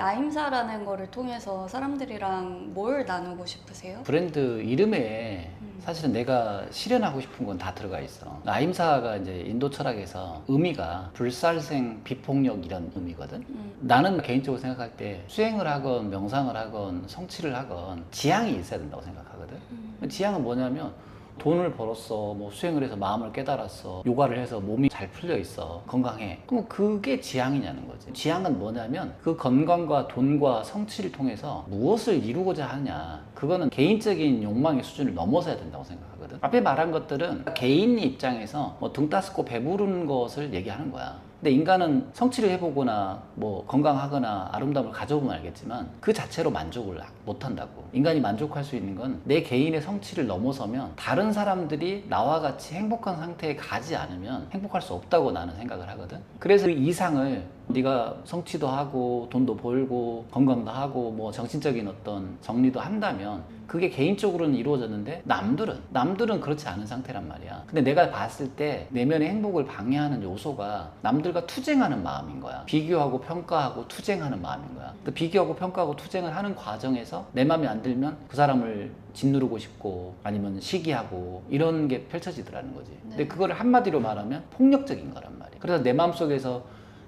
아임사라는 거를 통해서 사람들이랑 뭘 나누고 싶으세요? 브랜드 이름에 사실은 내가 실현하고 싶은 건 다 들어가 있어. 아임사가 이제 인도 철학에서 의미가 불살생, 비폭력 이런 의미거든. 나는 개인적으로 생각할 때 수행을 하건 명상을 하건 성취를 하건 지향이 있어야 된다고 생각하거든. 지향은 뭐냐면 돈을 벌었어, 뭐 수행을 해서 마음을 깨달았어, 요가를 해서 몸이 잘 풀려 있어, 건강해. 그럼 그게 지향이냐는 거지. 지향은 뭐냐면 그 건강과 돈과 성취를 통해서 무엇을 이루고자 하냐, 그거는 개인적인 욕망의 수준을 넘어서야 된다고 생각하거든. 앞에 말한 것들은 개인 입장에서 뭐 등 따스고 배부른 것을 얘기하는 거야. 근데 인간은 성취를 해보거나 뭐 건강하거나 아름다움을 가져보면 알겠지만 그 자체로 만족을 못한다고. 인간이 만족할 수 있는 건 내 개인의 성취를 넘어서면 다른 사람들이 나와 같이 행복한 상태에 가지 않으면 행복할 수 없다고 나는 생각을 하거든. 그래서 그 이상을 네가 성취도 하고 돈도 벌고 건강도 하고 뭐 정신적인 어떤 정리도 한다면 그게 개인적으로는 이루어졌는데 남들은 그렇지 않은 상태란 말이야. 근데 내가 봤을 때 내면의 행복을 방해하는 요소가 남들과 투쟁하는 마음인 거야. 비교하고 평가하고 투쟁하는 마음인 거야. 또 비교하고 평가하고 투쟁을 하는 과정에서 내 마음에 안 들면 그 사람을 짓누르고 싶고 아니면 시기하고 이런 게 펼쳐지더라는 거지. 근데 그거를 한마디로 말하면 폭력적인 거란 말이야. 그래서 내 마음속에서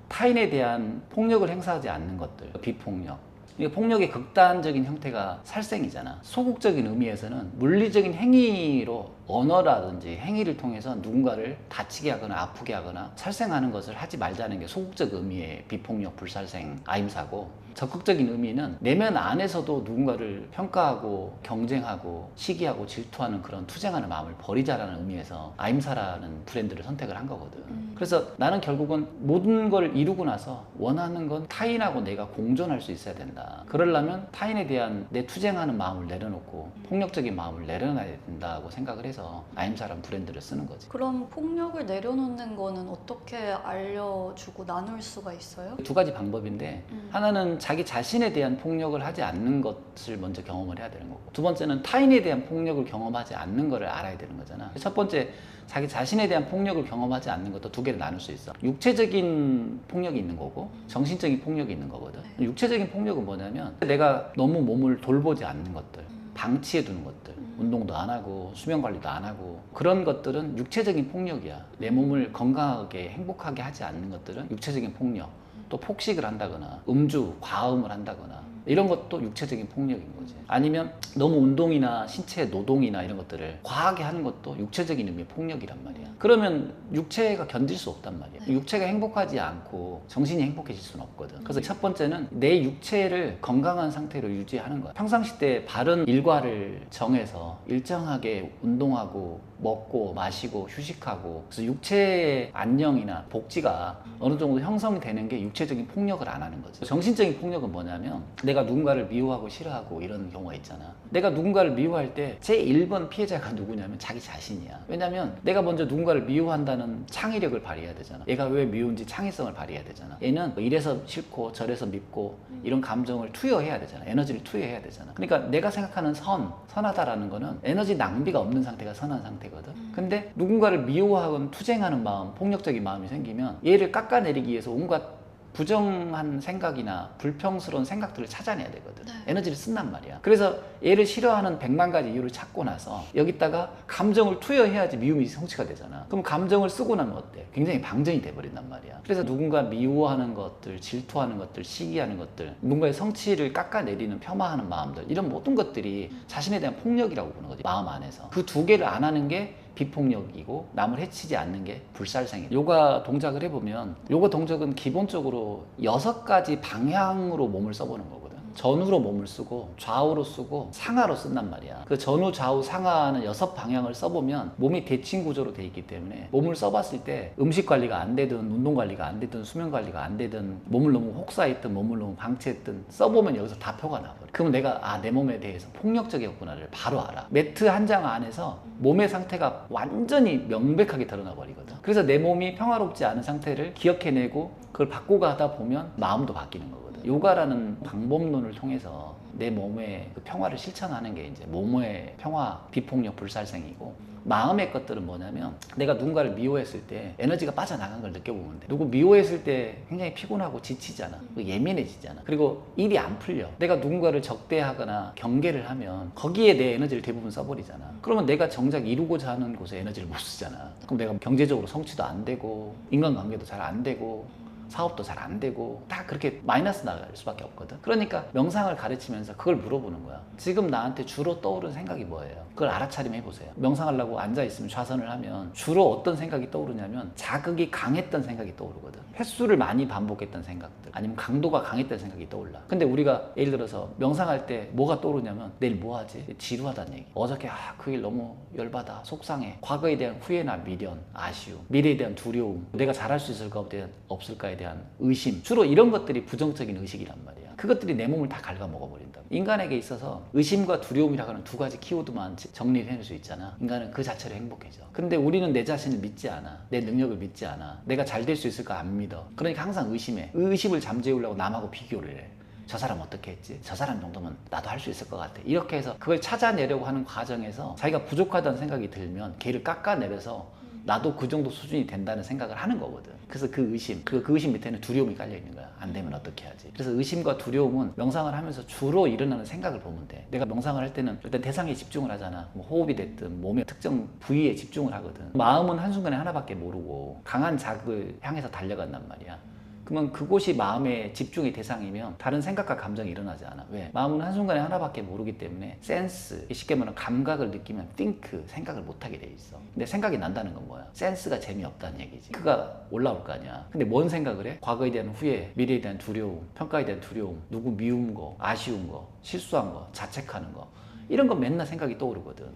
타인에 대한 폭력을 행사하지 않는 것들, 비폭력. 이 폭력의 극단적인 형태가 살생이잖아. 소극적인 의미에서는 물리적인 행위로 언어라든지 행위를 통해서 누군가를 다치게 하거나 아프게 하거나 살생하는 것을 하지 말자는 게 소극적 의미의 비폭력, 불살생, 아임사고, 적극적인 의미는 내면 안에서도 누군가를 평가하고 경쟁하고 시기하고 질투하는 그런 투쟁하는 마음을 버리자라는 의미에서 아임사라는 브랜드를 선택을 한 거거든. 그래서 나는 결국은 모든 걸 이루고 나서 원하는 건 타인하고 내가 공존할 수 있어야 된다. 그러려면 타인에 대한 내 투쟁하는 마음을 내려놓고 폭력적인 마음을 내려놔야 된다고 생각을 해서 아임사라는 브랜드를 쓰는 거지. 그럼 폭력을 내려놓는 거는 어떻게 알려주고 나눌 수가 있어요? 두 가지 방법인데 하나는 자기 자신에 대한 폭력을 하지 않는 것을 먼저 경험을 해야 되는 거고, 두 번째는 타인에 대한 폭력을 경험하지 않는 거를 알아야 되는 거잖아. 첫 번째, 자기 자신에 대한 폭력을 경험하지 않는 것도 두 개를 나눌 수 있어. 육체적인 폭력이 있는 거고 정신적인 폭력이 있는 거거든. 육체적인 폭력은 뭐냐면 내가 너무 몸을 돌보지 않는 것들, 방치해 두는 것들, 운동도 안 하고 수면 관리도 안 하고, 그런 것들은 육체적인 폭력이야. 내 몸을 건강하게 행복하게 하지 않는 것들은 육체적인 폭력. 또 폭식을 한다거나 음주, 과음을 한다거나 이런 것도 육체적인 폭력인 거지. 아니면 너무 운동이나 신체 노동이나 이런 것들을 과하게 하는 것도 육체적인 의미의 폭력이란 말이야. 그러면 육체가 견딜 수 없단 말이야. 육체가 행복하지 않고 정신이 행복해질 수는 없거든. 그래서 첫 번째는 내 육체를 건강한 상태로 유지하는 거야. 평상시 때 바른 일과를 정해서 일정하게 운동하고 먹고 마시고 휴식하고, 그래서 육체의 안녕이나 복지가 어느 정도 형성이 되는 게 육체적인 폭력을 안 하는 거지. 정신적인 폭력은 뭐냐면 내가 누군가를 미워하고 싫어하고 이런 경우가 있잖아. 내가 누군가를 미워할 때 제일 1번 피해자가 누구냐면 자기 자신이야. 왜냐면 내가 먼저 누군가를 미워한다는 창의력을 발휘해야 되잖아. 얘가 왜 미운지 창의성을 발휘해야 되잖아. 얘는 이래서 싫고 저래서 밉고 이런 감정을 투여해야 되잖아. 에너지를 투여해야 되잖아. 그러니까 내가 생각하는 선하다라는 거는 에너지 낭비가 없는 상태가 선한 상태거든. 근데 누군가를 미워하거나 투쟁하는 마음, 폭력적인 마음이 생기면 얘를 깎아내리기 위해서 온갖 부정한 생각이나 불평스러운 생각들을 찾아내야 되거든. 에너지를 쓴단 말이야. 그래서 얘를 싫어하는 100만 가지 이유를 찾고 나서 여기다가 감정을 투여해야지 미움이 성취가 되잖아. 그럼 감정을 쓰고 나면 어때? 굉장히 방전이 돼버린단 말이야. 그래서 누군가 미워하는 것들, 질투하는 것들, 시기하는 것들, 누군가의 성취를 깎아내리는 폄하하는 마음들, 이런 모든 것들이 자신에 대한 폭력이라고 보는 거지. 마음 안에서. 그 두 개를 안 하는 게 비폭력이고 남을 해치지 않는 게 불살생이에요. 요가 동작을 해보면 요가 동작은 기본적으로 6가지 방향으로 몸을 써보는 거거든. 전후로 몸을 쓰고 좌우로 쓰고 상하로 쓴단 말이야. 그 전후, 좌우, 상하는 6방향을 써보면 몸이 대칭 구조로 돼 있기 때문에 몸을 써봤을 때 음식 관리가 안 되든 운동 관리가 안 되든 수면 관리가 안 되든 몸을 너무 혹사했든 몸을 너무 방치했든 써보면 여기서 다 표가 나버려. 그러면 내가 내 몸에 대해서 폭력적이었구나를 바로 알아. 매트 한 장 안에서 몸의 상태가 완전히 명백하게 드러나 버리거든. 그래서 내 몸이 평화롭지 않은 상태를 기억해내고 그걸 바꿔가다 보면 마음도 바뀌는 거거든. 요가라는 방법론을 통해서 내 몸의 그 평화를 실천하는 게 이제 몸의 평화, 비폭력, 불살생이고, 마음의 것들은 뭐냐면 내가 누군가를 미워했을 때 에너지가 빠져나간 걸 느껴보면 돼. 누구 미워했을 때 굉장히 피곤하고 지치잖아. 예민해지잖아. 그리고 일이 안 풀려. 내가 누군가를 적대하거나 경계를 하면 거기에 내 에너지를 대부분 써버리잖아. 그러면 내가 정작 이루고자 하는 곳에 에너지를 못 쓰잖아. 그럼 내가 경제적으로 성취도 안 되고 인간관계도 잘 안 되고 사업도 잘 안 되고 다 그렇게 마이너스 나갈 수밖에 없거든. 그러니까 명상을 가르치면서 그걸 물어보는 거야. 지금 나한테 주로 떠오르는 생각이 뭐예요? 그걸 알아차림 해보세요. 명상하려고 앉아있으면 좌선을 하면 주로 어떤 생각이 떠오르냐면 자극이 강했던 생각이 떠오르거든. 횟수를 많이 반복했던 생각들, 아니면 강도가 강했던 생각이 떠올라. 근데 우리가 예를 들어서 명상할 때 뭐가 떠오르냐면 내일 뭐 하지? 지루하다는 얘기. 어저께 그 일 너무 열받아, 속상해. 과거에 대한 후회나 미련, 아쉬움, 미래에 대한 두려움, 내가 잘할 수 있을까 없을까에 대한 의심, 주로 이런 것들이 부정적인 의식이란 말이야. 그것들이 내 몸을 다 갉아먹어버린다. 인간에게 있어서 의심과 두려움이라고 하는 두 가지 키워드만 정리를 해낼 수 있잖아. 인간은 그 자체로 행복해져. 근데 우리는 내 자신을 믿지 않아. 내 능력을 믿지 않아. 내가 잘 될 수 있을까 안 믿어. 그러니까 항상 의심해. 의심을 잠재우려고 남하고 비교를 해. 저 사람 어떻게 했지? 저 사람 정도면 나도 할 수 있을 것 같아. 이렇게 해서 그걸 찾아내려고 하는 과정에서 자기가 부족하다는 생각이 들면 걔를 깎아내려서 나도 그 정도 수준이 된다는 생각을 하는 거거든. 그래서 그 의심, 그 의심 밑에는 두려움이 깔려 있는 거야. 안 되면 어떻게 하지? 그래서 의심과 두려움은 명상을 하면서 주로 일어나는 생각을 보면 돼. 내가 명상을 할 때는 일단 대상에 집중을 하잖아. 뭐 호흡이 됐든 몸의 특정 부위에 집중을 하거든. 마음은 한순간에 하나밖에 모르고 강한 자극을 향해서 달려간단 말이야. 그러면 그곳이 마음의 집중의 대상이면 다른 생각과 감정이 일어나지 않아. 왜? 마음은 한순간에 하나밖에 모르기 때문에 센스, 쉽게 말하면 감각을 느끼면 think, 생각을 못하게 돼 있어. 근데 생각이 난다는 건 뭐야? 센스가 재미없다는 얘기지. 그가 올라올 거 아니야. 근데 뭔 생각을 해? 과거에 대한 후회, 미래에 대한 두려움, 평가에 대한 두려움, 누구 미운 거, 아쉬운 거, 실수한 거, 자책하는 거, 이런 거 맨날 생각이 떠오르거든.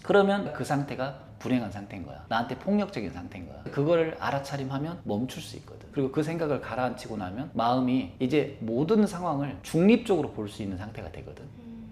그러면 그 상태가 불행한 상태인 거야. 나한테 폭력적인 상태인 거야. 그걸 알아차림하면 멈출 수 있거든. 그리고 그 생각을 가라앉히고 나면 마음이 이제 모든 상황을 중립적으로 볼 수 있는 상태가 되거든.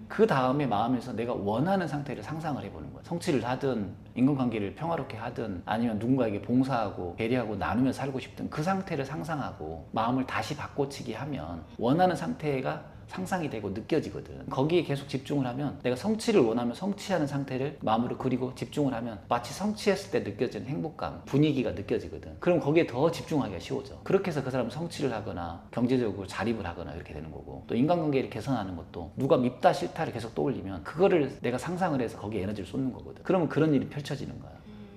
그 다음에 마음에서 내가 원하는 상태를 상상을 해보는 거야. 성취를 하든 인간관계를 평화롭게 하든 아니면 누군가에게 봉사하고 배려하고 나누며 살고 싶든 그 상태를 상상하고 마음을 다시 바꿔치기 하면 원하는 상태가 상상이 되고 느껴지거든. 거기에 계속 집중을 하면 내가 성취를 원하면 성취하는 상태를 마음으로 그리고 집중을 하면 마치 성취했을 때 느껴지는 행복감, 분위기가 느껴지거든. 그럼 거기에 더 집중하기가 쉬워져. 그렇게 해서 그 사람은 성취를 하거나 경제적으로 자립을 하거나 이렇게 되는 거고, 또 인간관계를 개선하는 것도 누가 밉다 싫다를 계속 떠올리면 그거를 내가 상상을 해서 거기에 에너지를 쏟는 거거든. 그러면 그런 일이 펼쳐지는 거야.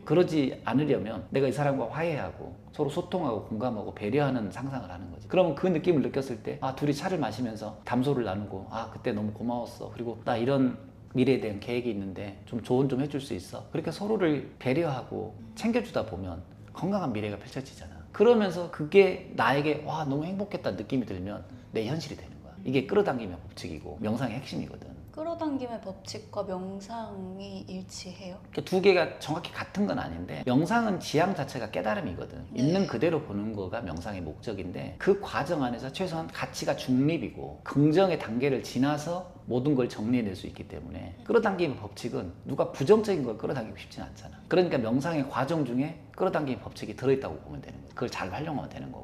그러지 않으려면 내가 이 사람과 화해하고 서로 소통하고 공감하고 배려하는 상상을 하는 거지. 그러면 그 느낌을 느꼈을 때 둘이 차를 마시면서 담소를 나누고 그때 너무 고마웠어. 그리고 나 이런 미래에 대한 계획이 있는데 좀 조언 좀 해줄 수 있어. 그렇게 서로를 배려하고 챙겨주다 보면 건강한 미래가 펼쳐지잖아. 그러면서 그게 나에게 너무 행복했다는 느낌이 들면 내 현실이 되는 거야. 이게 끌어당김의 법칙이고 명상의 핵심이거든. 끌어당김의 법칙과 명상이 일치해요? 두 개가 정확히 같은 건 아닌데, 명상은 지향 자체가 깨달음이거든. 있는 그대로 보는 거가 명상의 목적인데, 그 과정 안에서 최소한 가치가 중립이고 긍정의 단계를 지나서 모든 걸 정리해낼 수 있기 때문에 끌어당김의 법칙은 누가 부정적인 걸 끌어당기고 싶진 않잖아. 그러니까 명상의 과정 중에 끌어당김의 법칙이 들어있다고 보면 되는 거야. 그걸 잘 활용하면 되는 거고.